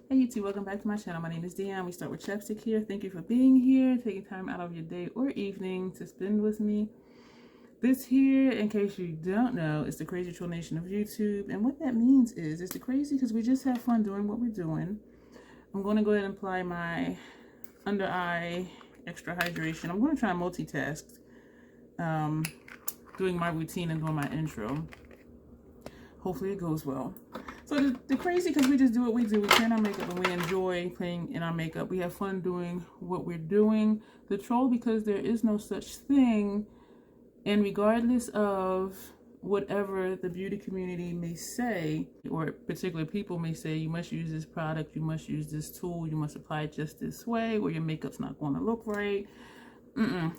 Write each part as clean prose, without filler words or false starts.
Hey YouTube, welcome back to my channel. My name is Deanne. We start with chapstick here. Thank you for being here, taking time out of your day or evening to spend with me. This here, in case you don't know, is the crazy troll nation of YouTube. And what that means is, it's the crazy because we just have fun doing what we're doing. I'm going to go ahead and apply my under eye extra hydration. I'm going to try and multitask, doing my routine and doing my intro. Hopefully it goes well. So the crazy, because we just do what we do. We paint our makeup and we enjoy playing in our makeup. We have fun doing what we're doing. The troll, because there is no such thing. And regardless of whatever the beauty community may say, or particular people may say, you must use this product, you must use this tool, you must apply it just this way, or your makeup's not going to look right.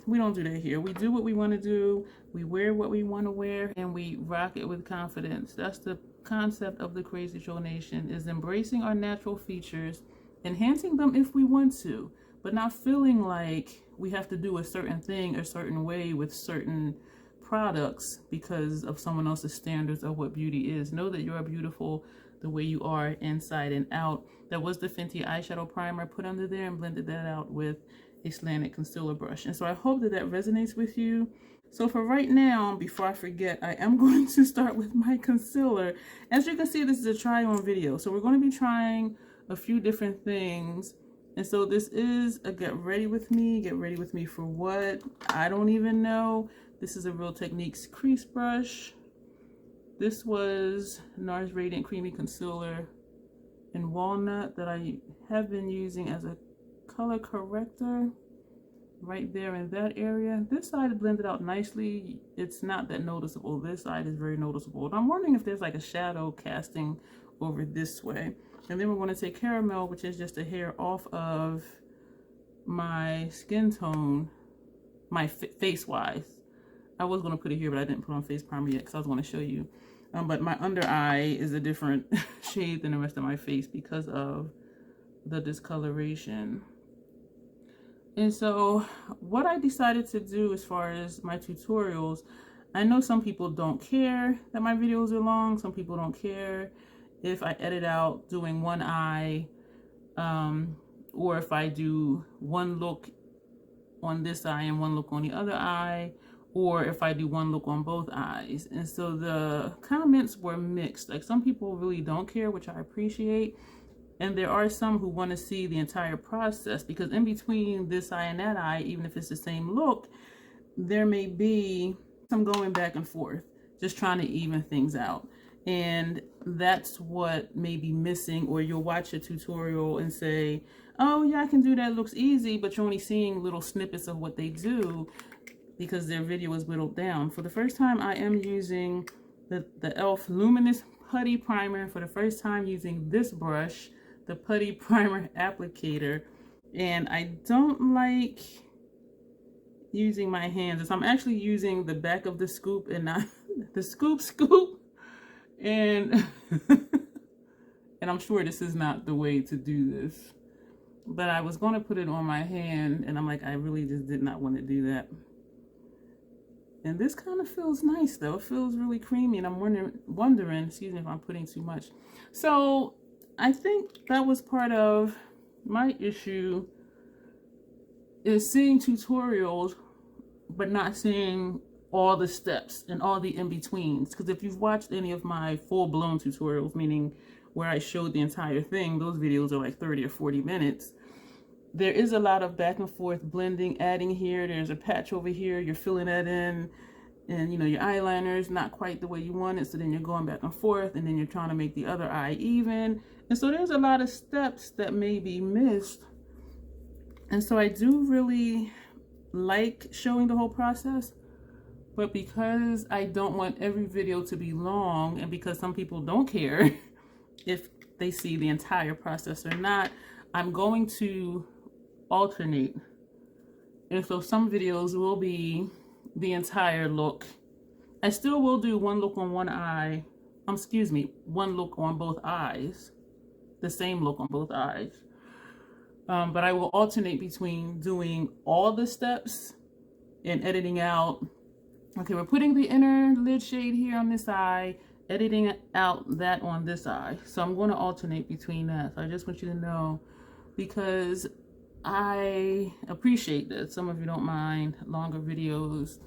We don't do that here. We do what we want to do, we wear what we want to wear, and we rock it with confidence. That's the concept of the Crazy Troll Nation, is embracing our natural features, enhancing them if we want to, but not feeling like we have to do a certain thing a certain way with certain products because of someone else's standards of what beauty is. Know that you are beautiful the way you are, inside and out. That was the Fenty eyeshadow primer I put under there and blended that out with a slanted concealer brush. And so I hope that that resonates with you. So for right now, before I forget, I am going to start with my concealer. As you can see, this is a try on video. So we're going to be trying a few different things. And so this is a get ready with me. Get ready with me for what? I don't even know. This is a Real Techniques crease brush. This was NARS Radiant Creamy Concealer in Walnut that I have been using as a color corrector right there in that area. This side blended out nicely. It's not that noticeable. This side is very noticeable. And I'm wondering if there's like a shadow casting over this way. And then we're going to take Caramel, which is just a hair off of my skin tone, my face wise. I was going to put it here, but I didn't put on face primer yet because I was going to show you. But my under eye is a different shade than the rest of my face because of the discoloration. And so what I decided to do as far as my tutorials, I know some people don't care that my videos are long. Some people don't care if I edit out doing one eye, or if I do one look on this eye and one look on the other eye, or if I do one look on both eyes. And so the comments were mixed. Like, some people really don't care, which I appreciate. And there are some who want to see the entire process, because in between this eye and that eye, even if it's the same look, there may be some going back and forth, just trying to even things out. And that's what may be missing. Or you'll watch a tutorial and say, oh yeah, I can do that, looks easy, but you're only seeing little snippets of what they do because their video is whittled down. For the first time, I am using the E.L.F Luminous Putty Primer. For the first time, using this brush, the Putty Primer Applicator. And I don't like using my hands. So I'm actually using the back of the scoop and not the scoop. And and I'm sure this is not the way to do this, but I was going to put it on my hand and I'm like, I really just did not want to do that. And this kind of feels nice though. It feels really creamy, and I'm wondering, excuse me if I'm putting too much. So I think that was part of my issue, is seeing tutorials but not seeing all the steps and all the in-betweens. Because if you've watched any of my full-blown tutorials, meaning where I showed the entire thing, those videos are like 30 or 40 minutes. There is a lot of back and forth blending, adding here, there's a patch over here, you're filling that in, and you know, your eyeliner is not quite the way you want it, so then you're going back and forth, and then you're trying to make the other eye even. And so there's a lot of steps that may be missed. And so I do really like showing the whole process, but because I don't want every video to be long, and because some people don't care if they see the entire process or not, I'm going to alternate. And so some videos will be the entire look. I still will do one look on one eye, one look on both eyes, the same look on both eyes. But I will alternate between doing all the steps and editing out. Okay, we're putting the inner lid shade here on this eye. editing out that on this eye. So I'm going to alternate between that. So I just want you to know, because I appreciate that some of you don't mind longer videos.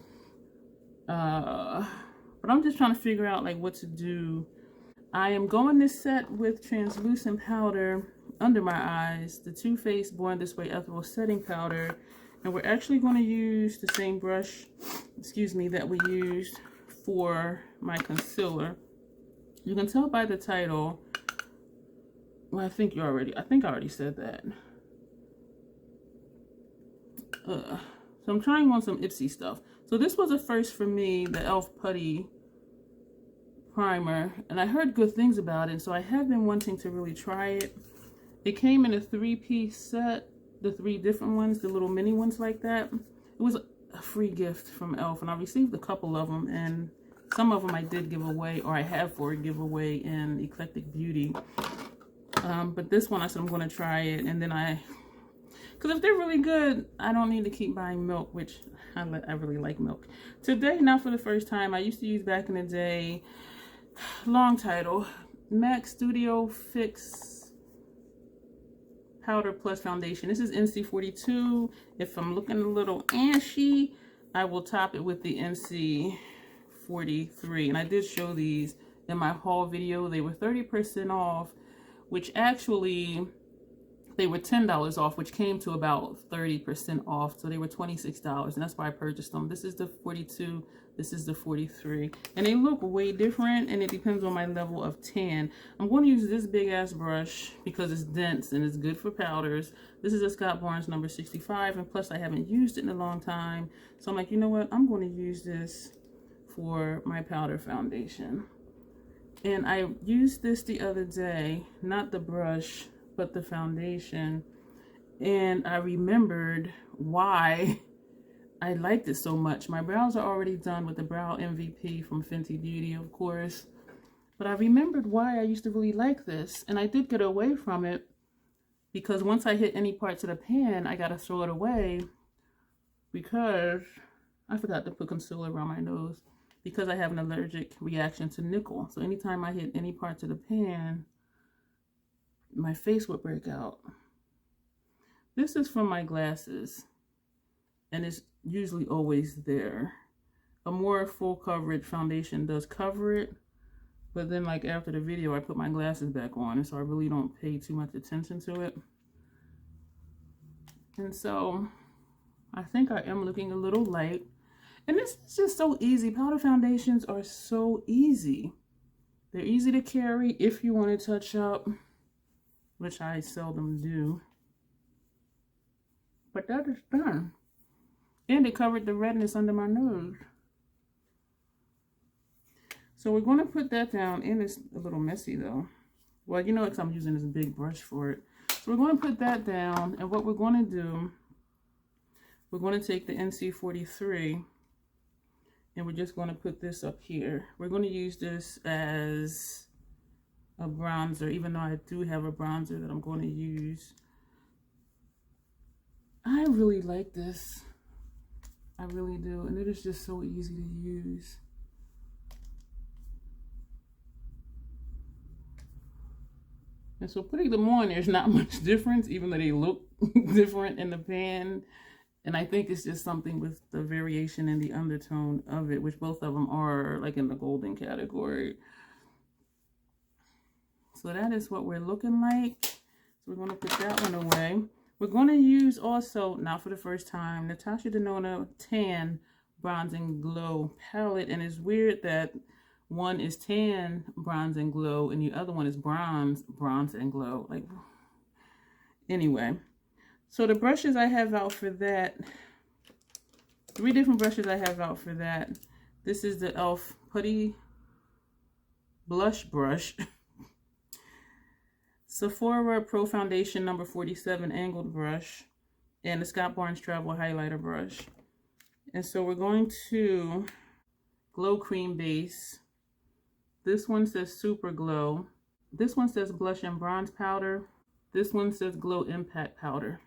But I'm just trying to figure out like what to do. I am going to set with translucent powder under my eyes, the Too Faced Born This Way Ethereal Setting Powder. And we're actually going to use the same brush, excuse me, that we used for my concealer. You can tell by the title. Well, I think I already said that. So I'm trying on some Ipsy stuff. So this was a first for me, the E.L.F. Putty primer, and I heard good things about it, so I have been wanting to really try it. It came in a 3-piece set, the 3 different ones, the little mini ones like that. It was a free gift from E.L.F. and I received a couple of them, and some of them I did give away, or I have for a giveaway in Eclectic Beauty. But this one I said I'm going to try it, and then because if they're really good, I don't need to keep buying milk, which I really like milk. Today, not for the first time, I used to use back in the day, long title, MAC Studio Fix Powder Plus Foundation. This is NC42. If I'm looking a little ashy, I will top it with the NC43. And I did show these in my haul video. They were 30% off, which actually... they were $10 off, which came to about 30% off. So they were $26, and that's why I purchased them. This is the 42, this is the 43. And they look way different, and it depends on my level of tan. I'm going to use this big ass brush because it's dense and it's good for powders. This is a Scott Barnes number 65, and plus I haven't used it in a long time. So I'm like, you know what? I'm going to use this for my powder foundation. And I used this the other day, not the brush, but the foundation, and I remembered why I liked it so much. My brows are already done with the Brow MVP from Fenty Beauty, of course, but I remembered why I used to really like this, and I did get away from it because once I hit any parts of the pan, I gotta throw it away because I forgot to put concealer around my nose because I have an allergic reaction to nickel. So anytime I hit any parts of the pan, my face would break out. This is from my glasses, and it's usually always there. A more full coverage foundation does cover it, but then like after the video I put my glasses back on, and so I really don't pay too much attention to it. And so I think I am looking a little light, and this is just so easy. Powder foundations are so easy. They're easy to carry if you want to touch up, which I seldom do. But that is done. And it covered the redness under my nose. So we're going to put that down, and it's a little messy though. Well, you know, because I'm using this big brush for it. So we're going to put that down, and what we're going to do, we're going to take the NC43, and we're just going to put this up here. We're going to use this as a bronzer, even though I do have a bronzer that I'm going to use. I really like this. I really do. And it is just so easy to use. And so putting them on, there's not much difference, even though they look different in the pan. And I think it's just something with the variation in the undertone of it, which both of them are like in the golden category. So that is what we're looking like. So we're going to put that one away. We're going to use also, not for the first time, Natasha Denona Tan Bronze and Glow palette. And it's weird that one is tan, bronze and glow, and the other one is bronze and glow. Like, anyway. So the brushes I have out for that, 3 different brushes I have out for that. This is the E.L.F. Putty Blush Brush. Sephora Pro Foundation number 47 angled brush, and the Scott Barnes Travel highlighter brush. And so we're going to Glow Cream Base. This one says Super Glow. This one says Blush and Bronze Powder. This one says Glow Impact Powder.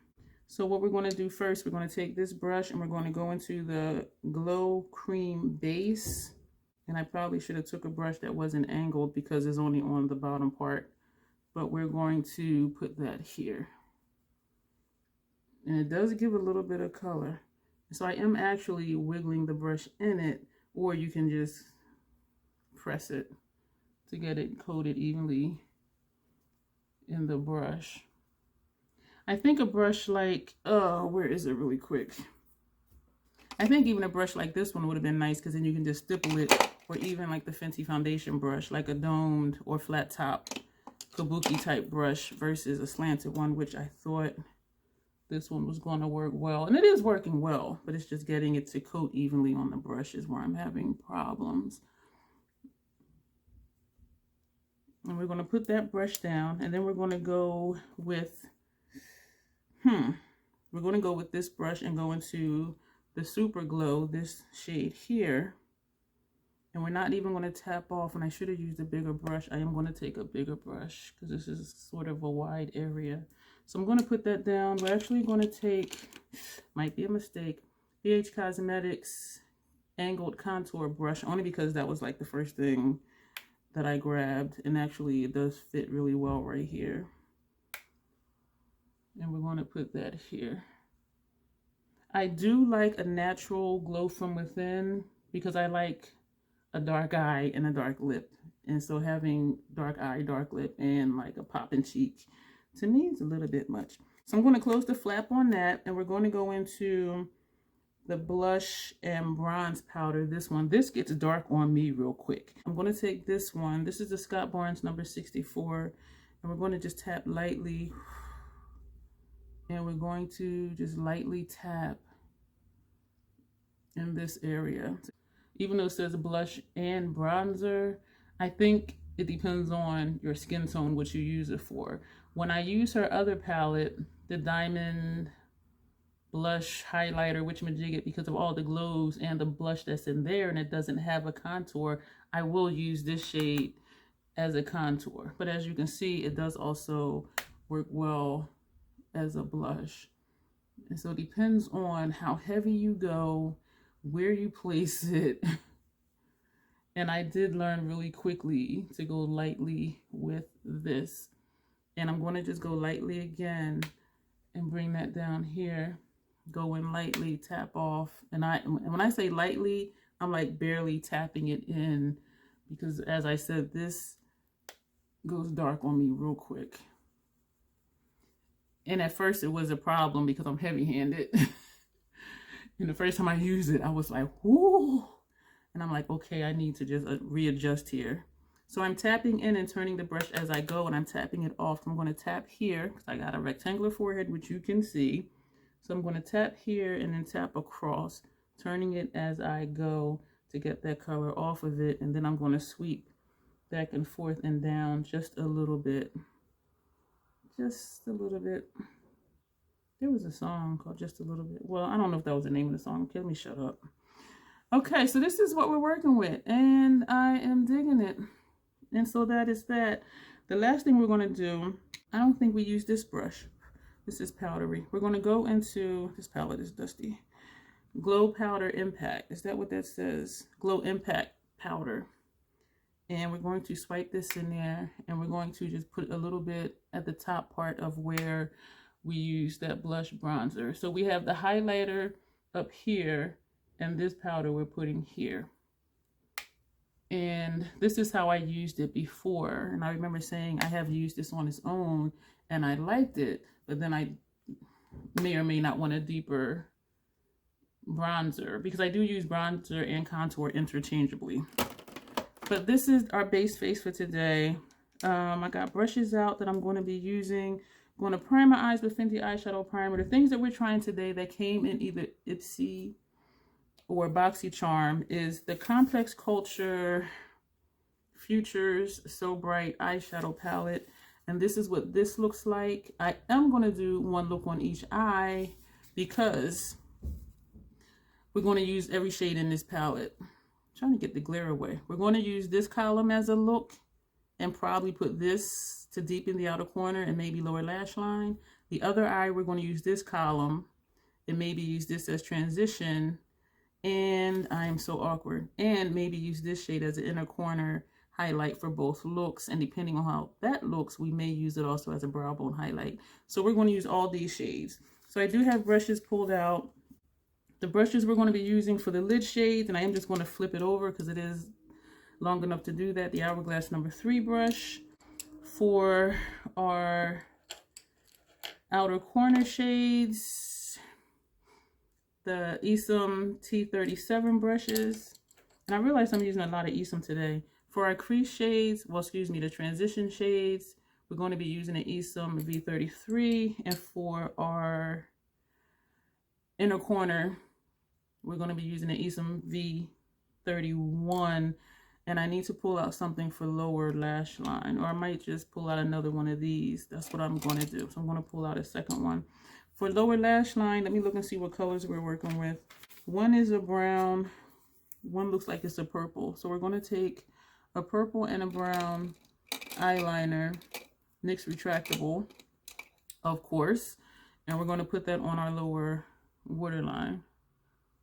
So what we're going to do first, we're going to take this brush and we're going to go into the Glow Cream Base. And I probably should have took a brush that wasn't angled because it's only on the bottom part. But we're going to put that here. And it does give a little bit of color. So I am actually wiggling the brush in it, or you can just press it to get it coated evenly in the brush. I think a brush like, where is it really quick? I think even a brush like this one would have been nice because then you can just stipple it, or even like the Fenty foundation brush, like a domed or flat top kabuki type brush versus a slanted one, which I thought this one was going to work well. And it is working well, but it's just getting it to coat evenly on the brush is where I'm having problems. And we're going to put that brush down, and then we're going to go with, we're going to go with this brush and go into the Super Glow, this shade here. And we're not even going to tap off, and I should have used a bigger brush. I am going to take a bigger brush because this is sort of a wide area. So I'm going to put that down. We're actually going to take, might be a mistake, BH Cosmetics angled contour brush, only because that was like the first thing that I grabbed, and actually it does fit really well right here. And we're going to put that here. I do like a natural glow from within because I like a dark eye and a dark lip. And so having dark eye, dark lip, and like a popping cheek, to me, it's a little bit much. So I'm going to close the flap on that, and we're going to go into the blush and bronze powder. This one, this gets dark on me real quick. I'm going to take this one. This is the Scott Barnes number 64, and we're going to just tap lightly. And we're going to just lightly tap in this area. Even though it says blush and bronzer, I think it depends on your skin tone, what you use it for. When I use her other palette, the Diamond Blush Highlighter, whatchamajigget, because of all the glows and the blush that's in there, and it doesn't have a contour, I will use this shade as a contour. But as you can see, it does also work well as a blush. And so it depends on how heavy you go, where you place it. And I did learn really quickly to go lightly with this. And I'm going to just go lightly again and bring that down here. Go in lightly, tap off. And when I say lightly, I'm like barely tapping it in, because as I said, this goes dark on me real quick. And at first it was a problem because I'm heavy-handed. And the first time I used it, I was like, whoo. And I'm like, okay, I need to just readjust here. So I'm tapping in and turning the brush as I go, and I'm tapping it off. I'm going to tap here because I got a rectangular forehead, which you can see. So I'm going to tap here and then tap across, turning it as I go to get that color off of it. And then I'm going to sweep back and forth and down just a little bit. Just a little bit. There was a song called Just a Little Bit. Well, I don't know if that was the name of the song. Okay, let me shut up. Okay, so this is what we're working with, and I am digging it. And so that is that. The last thing we're going to do, I don't think we use this brush. This is powdery. We're going to go into, this palette is dusty, Glow Powder Impact. Is that what that says? Glow Impact Powder. And we're going to swipe this in there, and we're going to just put a little bit at the top part of where we use that blush bronzer. So we have the highlighter up here, and this powder we're putting here. And this is how I used it before. And I remember saying I have used this on its own and I liked it, but then I may or may not want a deeper bronzer, because I do use bronzer and contour interchangeably. But this is our base face for today. I got brushes out that I'm going to be using. I'm going to prime my eyes with Fenty Eyeshadow Primer. The things that we're trying today that came in either Ipsy or Boxycharm is the Complex Culture Futures So Bright eyeshadow palette. And this is what this looks like. I am going to do one look on each eye because we're going to use every shade in this palette. I'm trying to get the glare away. We're going to use this column as a look and probably put this to deepen the outer corner and maybe lower lash line. The other eye, we're going to use this column and maybe use this as transition And I am so awkward. And maybe use this shade as an inner corner highlight for both looks. And depending on how that looks, we may use it also as a brow bone highlight. So we're going to use all these shades. So I do have brushes pulled out. The brushes we're going to be using for the lid shades, and I am just going to flip it over because it is long enough to do that. The Hourglass number 3 brush. For our outer corner shades, the Ipsy T37 brushes. And I realize I'm using a lot of Ipsy today. For our crease shades, well, excuse me, the transition shades, we're going to be using an Ipsy V33. And for our inner corner, we're going to be using an Ipsy V31. And I need to pull out something for lower lash line, or I might just pull out another one of these. That's what I'm going to do. So I'm going to pull out a second one. For lower lash line, let me look and see what colors we're working with. One is a brown, one looks like it's a purple. So we're going to take a purple and a brown eyeliner, NYX retractable, of course, and we're going to put that on our lower waterline.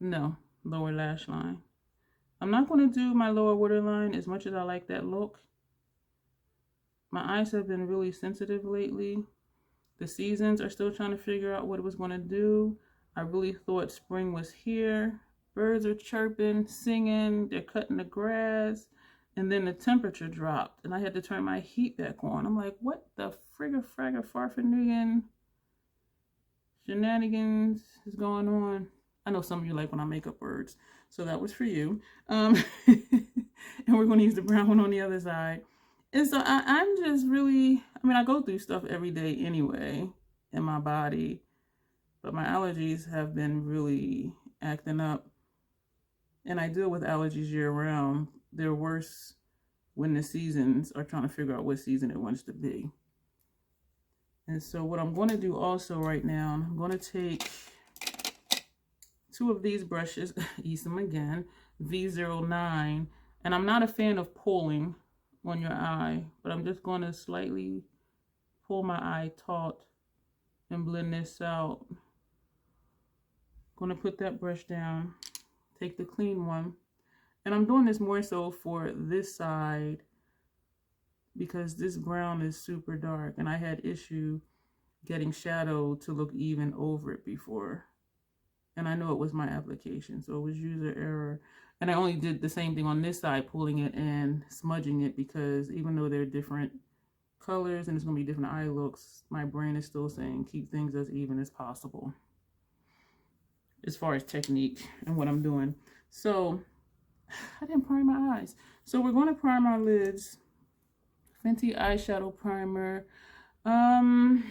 No, lower lash line. I'm not going to do my lower waterline as much as I like that look. My eyes have been really sensitive lately. The seasons are still trying to figure out what it was going to do. I really thought spring was here. Birds are chirping, singing, they're cutting the grass. And then the temperature dropped and I had to turn my heat back on. I'm like, what the frigga fragga farfanigan shenanigans is going on? I know some of you like when I make up words. So that was for you. And we're going to use the brown one on the other side. And so I'm just really, I mean, I go through stuff every day anyway in my body. But my allergies have been really acting up. And I deal with allergies year round. They're worse when the seasons are trying to figure out what season it wants to be. And so what I'm going to do also right now, I'm going to take 2 of these brushes, Ipsy again, V09. And I'm not a fan of pulling on your eye, but I'm just going to slightly pull my eye taut and blend this out. Going to put that brush down, take the clean one. And I'm doing this more so for this side because this brown is super dark and I had issue getting shadow to look even over it before. And I know it was my application, so it was user error. And I only did the same thing on this side, pulling it and smudging it, because even though they're different colors and it's going to be different eye looks, my brain is still saying keep things as even as possible as far as technique and what I'm doing. So I didn't prime my eyes. So we're going to prime our lids. Fenty eyeshadow primer. I'm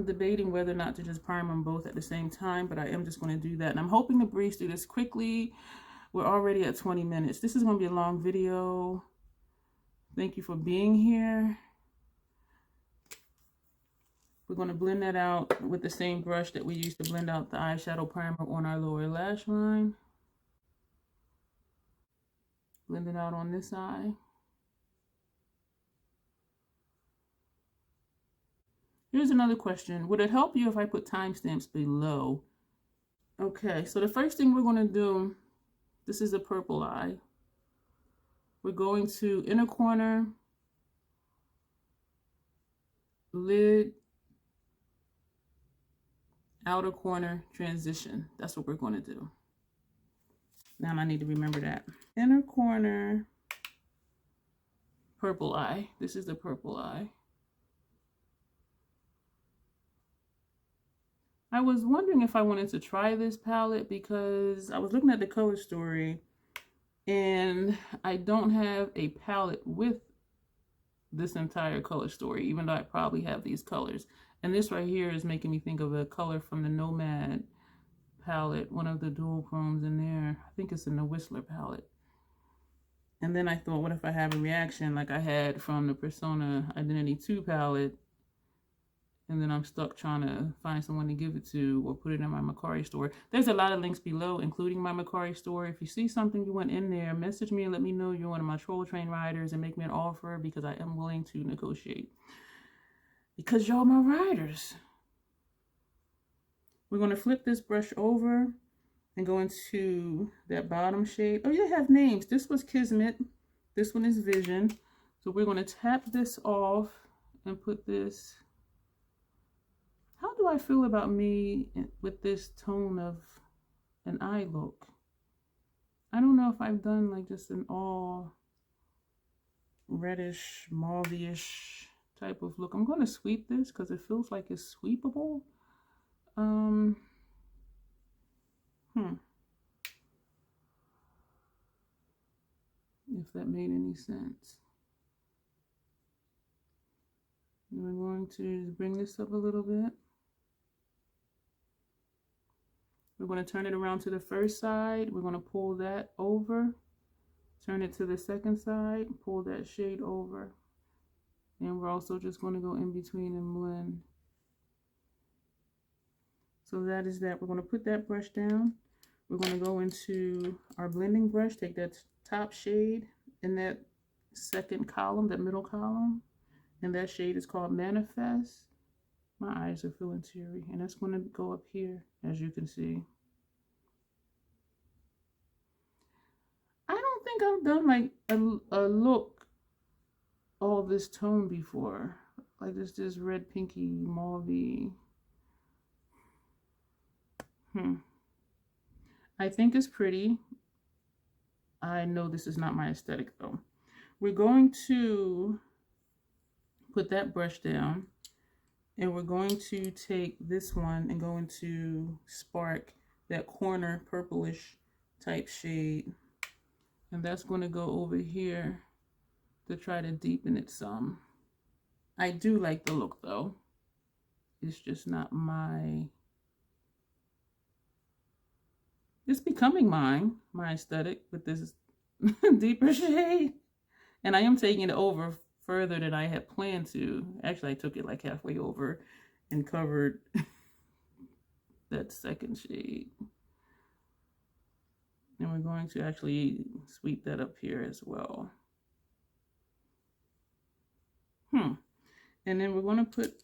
debating whether or not to just prime them both at the same time, but I am just going to do that. And I'm hoping to breeze through this quickly. We're already at 20 minutes. This is going to be a long video. Thank you for being here. We're going to blend that out with the same brush that we used to blend out the eyeshadow primer on our lower lash line. Blend it out on this side. Here's another question. Would it help you if I put timestamps below? Okay, so the first thing we're going to do, this is a purple eye. We're going to inner corner, lid, outer corner, transition. That's what we're going to do. Now I need to remember that. Inner corner, purple eye. This is the purple eye. I was wondering if I wanted to try this palette because I was looking at the color story and I don't have a palette with this entire color story, even though I probably have these colors. And this right here is making me think of a color from the Nomad palette, one of the dual chromes in there. I think it's in the Whistler palette. And then I thought, what if I have a reaction like I had from the Persona Identity 2 palette, and then I'm stuck trying to find someone to give it to or put it in my Mercari store. There's a lot of links below, including my Mercari store. If you see something you want in there, message me and let me know you're one of my Troll Train riders and make me an offer, because I am willing to negotiate. Because y'all my riders. We're going to flip this brush over and go into that bottom shade. Oh, you have names. This was Kismet. This one is Vision. So we're going to tap this off and put this. How do I feel about me with this tone of an eye look? I don't know if I've done like just an all reddish, mauve-ish type of look. I'm going to sweep this because it feels like it's sweepable. If that made any sense. And we're going to bring this up a little bit. We're going to turn it around to the first side. We're going to pull that over. Turn it to the second side. Pull that shade over. And we're also just going to go in between and blend. So that is that. We're going to put that brush down. We're going to go into our blending brush. Take that top shade in that second column, that middle column. And that shade is called Manifest. My eyes are feeling teary. And that's going to go up here, as you can see. I don't think I've done like a look all this tone before. Like this red, pinky, mauve-y. I think it's pretty. I know this is not my aesthetic though. We're going to put that brush down and we're going to take this one and go into Spark, that corner purplish type shade. And that's going to go over here to try to deepen it some. I do like the look though. It's just not my... It's becoming my aesthetic with this deeper shade. And I am taking it over further than I had planned to. Actually, I took it like halfway over and covered that second shade. And we're going to actually sweep that up here as well. And then we're going to put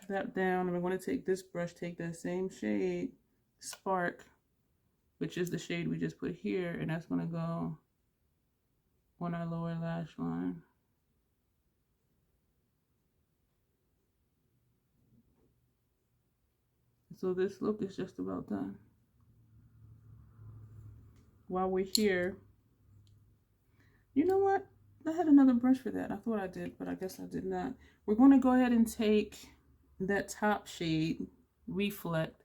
that down and we're going to take this brush, take that same shade, Spark, which is the shade we just put here, and that's going to go on our lower lash line. So this look is just about done. While we're here, you know what? I had another brush for that. I thought I did, but I guess I did not. We're going to go ahead and take that top shade, Reflect.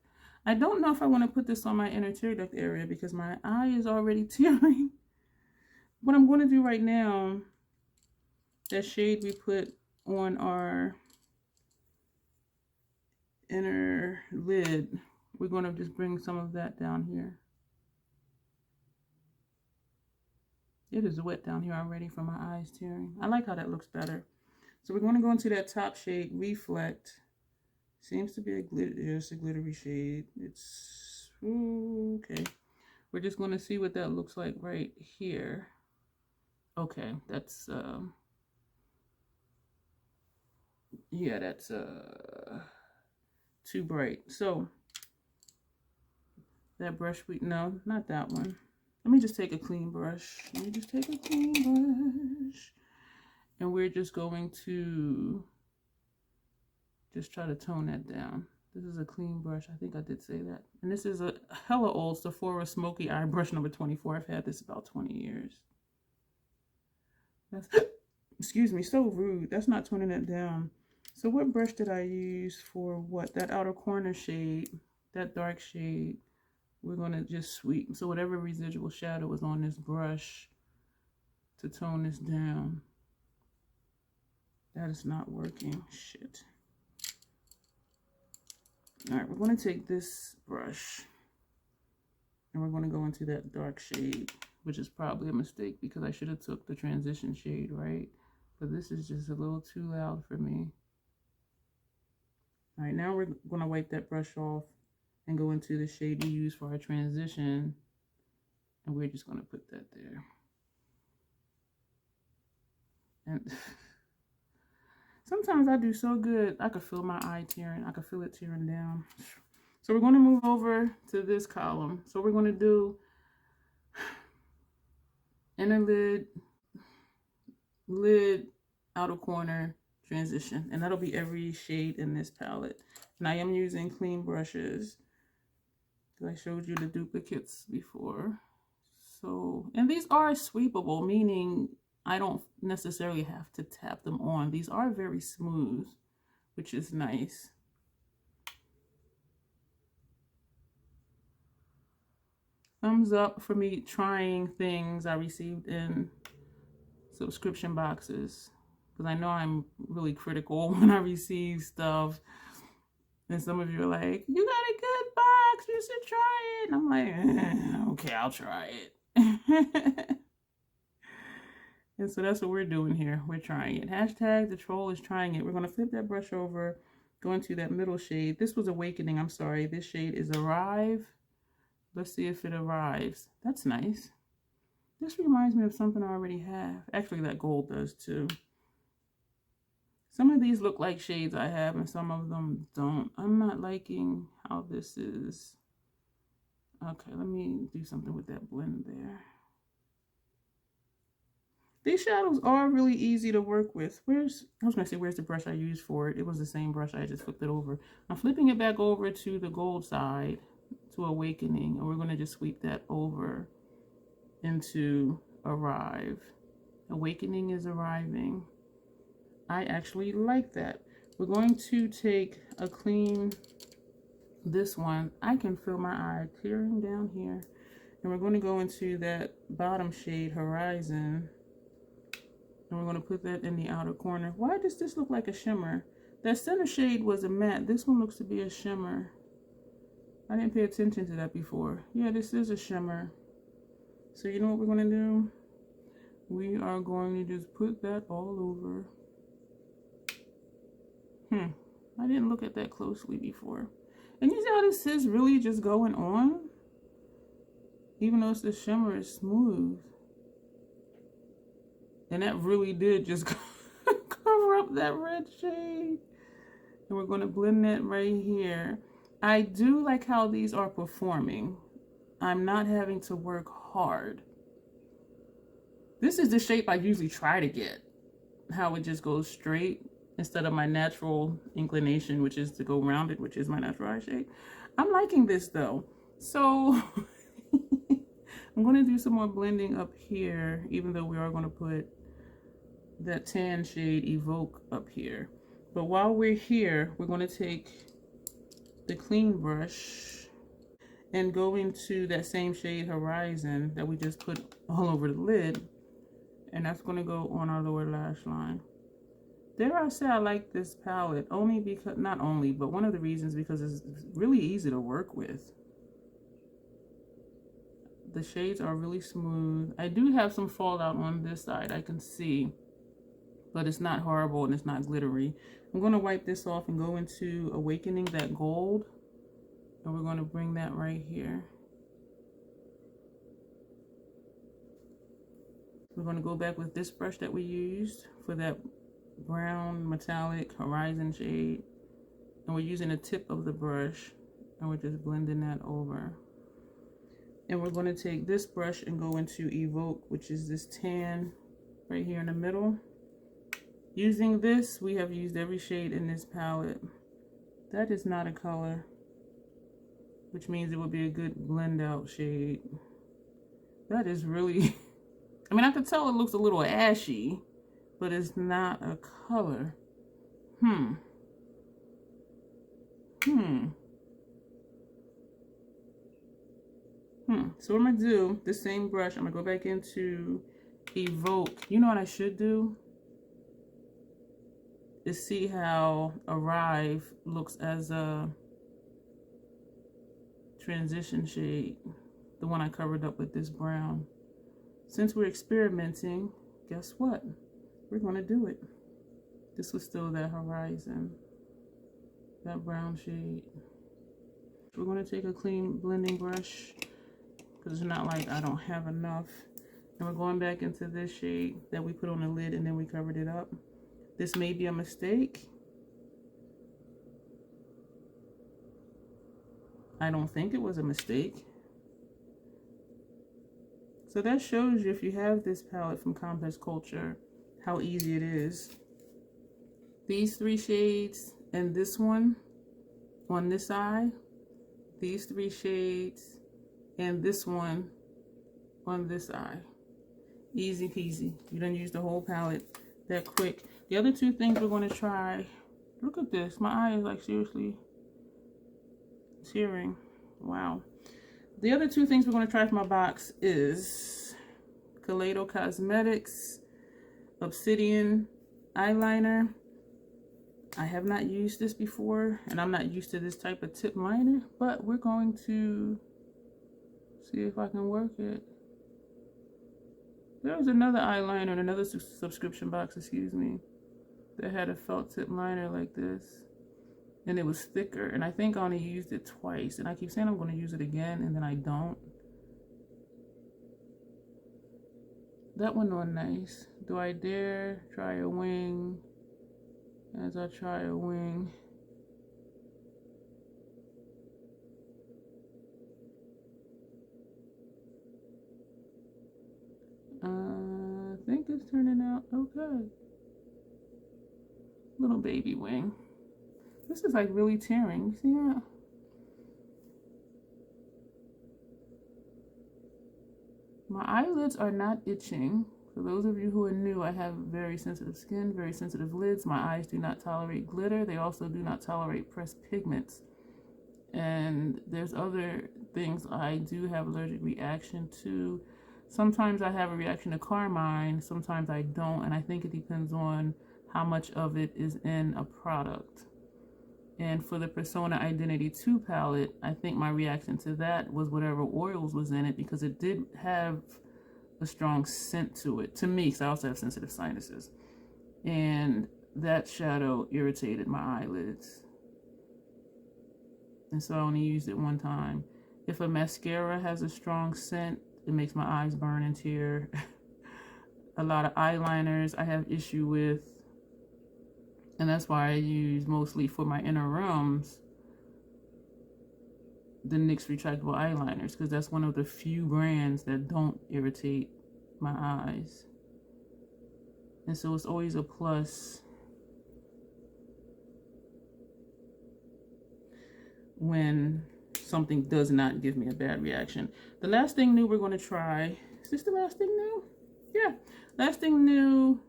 I don't know if I want to put this on my inner tear duct area because my eye is already tearing. What I'm going to do right now, that shade we put on our inner lid, we're going to just bring some of that down here. It is wet down here already from my eyes tearing. I like how that looks better. So we're going to go into that top shade, Reflect. Seems to be a glitter, it's a glittery shade. It's okay. We're just going to see what that looks like right here. Okay, that's yeah, that's too bright. So that brush, no, not that one. Let me just take a clean brush. Let me just take a clean brush. And we're just going to just try to tone that down. This is a clean brush. I think I did say that. And this is a hella old Sephora Smoky Eye brush number 24. I've had this about 20 years. That's, excuse me, so rude. That's not toning it down. So what brush did I use for what? That outer corner shade, that dark shade. We're going to just sweep. So whatever residual shadow was on this brush to tone this down. That is not working. Shit. All right, we're going to take this brush and we're going to go into that dark shade, which is probably a mistake because I should have took the transition shade, right? But this is just a little too loud for me. All right, now we're going to wipe that brush off and go into the shade we use for our transition. And we're just going to put that there. And sometimes I do so good, I could feel my eye tearing. I could feel it tearing down. So we're going to move over to this column. So we're going to do inner lid, lid, outer corner, transition. And that'll be every shade in this palette. And I am using clean brushes. I showed you the duplicates before. So, and these are sweepable, meaning I don't necessarily have to tap them on. These are very smooth, which is nice. Thumbs up for me trying things I received in subscription boxes, because I know I'm really critical when I receive stuff. And some of you are like, you got a good box, you should try it. And I'm like, okay, I'll try it. And so that's what we're doing here. We're trying it. Hashtag the troll is trying it. We're going to flip that brush over, go into that middle shade. This was Awakening. I'm sorry. This shade is Arrive. Let's see if it arrives. That's nice. This reminds me of something I already have. Actually, that gold does too. Some of these look like shades I have and some of them don't. I'm not liking how this is. Okay, let me do something with that blend there. These shadows are really easy to work with. I was going to say, where's the brush I used for it? It was the same brush. I just flipped it over. I'm flipping it back over to the gold side, to Awakening. And we're going to just sweep that over into Arrive. Awakening is arriving. I actually like that. We're going to take a clean, this one. I can feel my eye tearing down here. And we're going to go into that bottom shade, Horizon. And we're going to put that in the outer corner. Why does this look like a shimmer? That center shade was a matte. This one looks to be a shimmer. I didn't pay attention to that before. Yeah, this is a shimmer. So you know what we're going to do? We are going to just put that all over. I didn't look at that closely before. And you see how this is really just going on? Even though the shimmer is smooth. And that really did just cover up that red shade. And we're going to blend that right here. I do like how these are performing. I'm not having to work hard. This is the shape I usually try to get. How it just goes straight instead of my natural inclination, which is to go rounded, which is my natural eye shape. I'm liking this though. So I'm going to do some more blending up here, even though we are going to put that tan shade Evoke up here. But while we're here, we're going to take the clean brush and go into that same shade Horizon that we just put all over the lid. And that's going to go on our lower lash line. Dare I say I like this palette, only because, not only, but one of the reasons because it's really easy to work with. The shades are really smooth. I do have some fallout on this side, I can see. But it's not horrible and it's not glittery. I'm going to wipe this off and go into Awakening, that gold. And we're going to bring that right here. We're going to go back with this brush that we used for that brown metallic Horizon shade. And we're using the tip of the brush. And we're just blending that over. And we're going to take this brush and go into Evoke, which is this tan right here in the middle. Using this, we have used every shade in this palette. That is not a color, which means it would be a good blend out shade. That is really, I mean, I could tell it looks a little ashy, but it's not a color. So what I'm gonna do, the same brush, I'm gonna go back into Evoke. You know what I should do? Is see how Arrive looks as a transition shade, the one I covered up with this brown. Since we're experimenting, guess what? We're gonna do it. This was still that Horizon, that brown shade. We're gonna take a clean blending brush, because it's not like I don't have enough. And we're going back into this shade that we put on the lid and then we covered it up. This may be a mistake. I don't think it was a mistake. So that shows you, if you have this palette from Complex Culture, how easy it is. These 3 shades and this one on this eye, these 3 shades and this one on this eye. Easy peasy. You done use the whole palette that quick. The other 2 things we're going to try, look at this, my eye is like seriously tearing. Wow. The other 2 things we're going to try from my box is Kaleido Cosmetics Obsidian eyeliner. I have not used this before, and I'm not used to this type of tip liner, but we're going to see if I can work it. There was another eyeliner in another subscription box, excuse me, that had a felt tip liner like this, and it was thicker, and I think I only used it twice, and I keep saying I'm going to use it again, and then I don't. That one on nice. Do I dare try a wing as I try a wing? I think it's turning out okay. Little baby wing. This is like really tearing. You see that? My eyelids are not itching. For those of you who are new, I have very sensitive skin, very sensitive lids. My eyes do not tolerate glitter. They also do not tolerate pressed pigments. And there's other things I do have allergic reaction to. Sometimes I have a reaction to carmine, sometimes I don't, and I think it depends on how much of it is in a product. And for the Persona Identity 2 palette, I think my reaction to that was whatever oils was in it, because it did have a strong scent to it. To me, because I also have sensitive sinuses. And that shadow irritated my eyelids. And so I only used it one time. If a mascara has a strong scent, it makes my eyes burn and tear. A lot of eyeliners I have issue with. And that's why I use mostly for my inner rooms the NYX retractable eyeliners, because that's one of the few brands that don't irritate my eyes. And so it's always a plus when something does not give me a bad reaction. The last thing new we're going to try, is this the last thing new? Yeah, last thing new,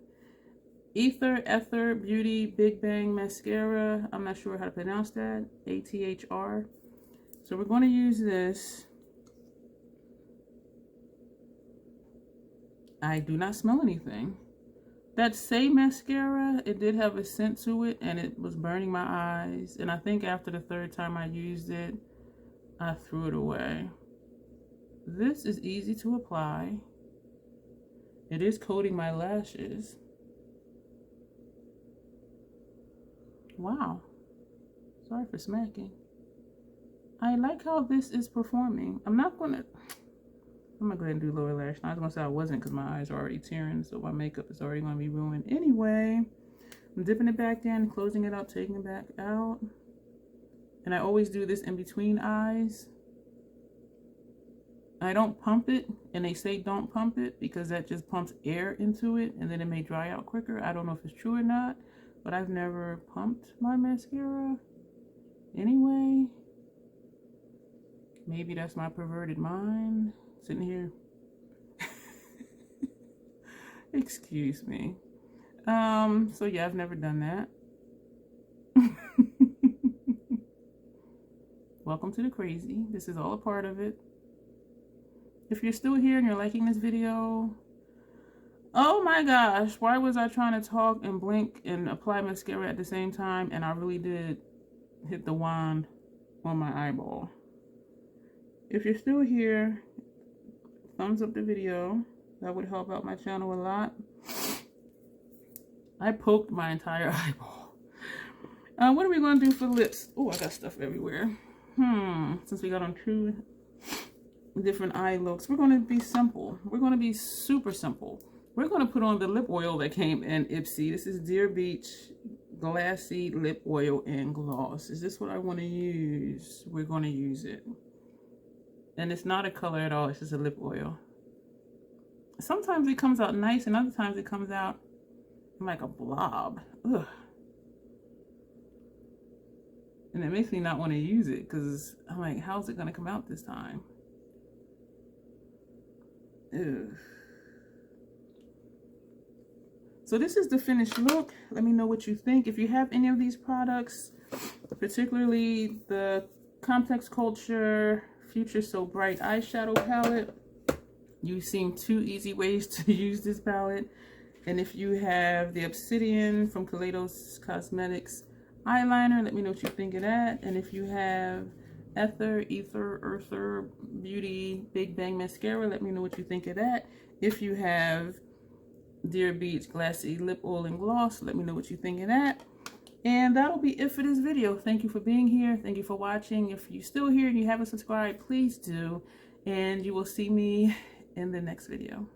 Ether Beauty Big Bang Mascara. I'm not sure how to pronounce that, ATHR. So we're going to use this. I do not smell anything. That same mascara, it did have a scent to it, and it was burning my eyes. And I think after the 3rd time I used it, I threw it away. This is easy to apply. It is coating my lashes. Wow. Sorry for smacking. I like how this is performing. I'm gonna go ahead and do lower lash. I was gonna say I wasn't, because my eyes are already tearing, so my makeup is already gonna be ruined anyway. I'm dipping it back in, closing it up, taking it back out. And I always do this in between eyes. I don't pump it, and they say don't pump it because that just pumps air into it and then it may dry out quicker. I don't know if it's true or not, but I've never pumped my mascara anyway. Maybe that's my perverted mind sitting here. Excuse me. So yeah, I've never done that. Welcome to the crazy. This is all a part of it. If you're still here and you're liking this video, oh my gosh, why was I trying to talk and blink and apply mascara at the same time, and I really did hit the wand on my eyeball. If you're still here, thumbs up the video. That would help out my channel a lot. I poked my entire eyeball. What are we going to do for lips? Oh, I got stuff everywhere. Since we got on 2 different eye looks, we're going to be simple. We're going to be super simple. We're going to put on the lip oil that came in Ipsy. This is Deer Beach Glassy Lip Oil and Gloss. Is this what I want to use? We're going to use it. And it's not a color at all. It's just a lip oil. Sometimes it comes out nice, and other times it comes out like a blob. Ugh. And it makes me not want to use it because I'm like, how's it going to come out this time? Ugh. So this is the finished look. Let me know what you think. If you have any of these products, particularly the Complex Culture Future So Bright eyeshadow palette, you've seen 2 easy ways to use this palette. And if you have the Obsidian from Kaleidos Cosmetics eyeliner, let me know what you think of that. And if you have Earther Beauty Big Bang Mascara, let me know what you think of that. If you have Dear Beach Glassy Lip Oil and Gloss, let me know what you think of that. And that'll be it for this video. Thank you for being here. Thank you for watching. If you're still here and you haven't subscribed, please do. And you will see me in the next video.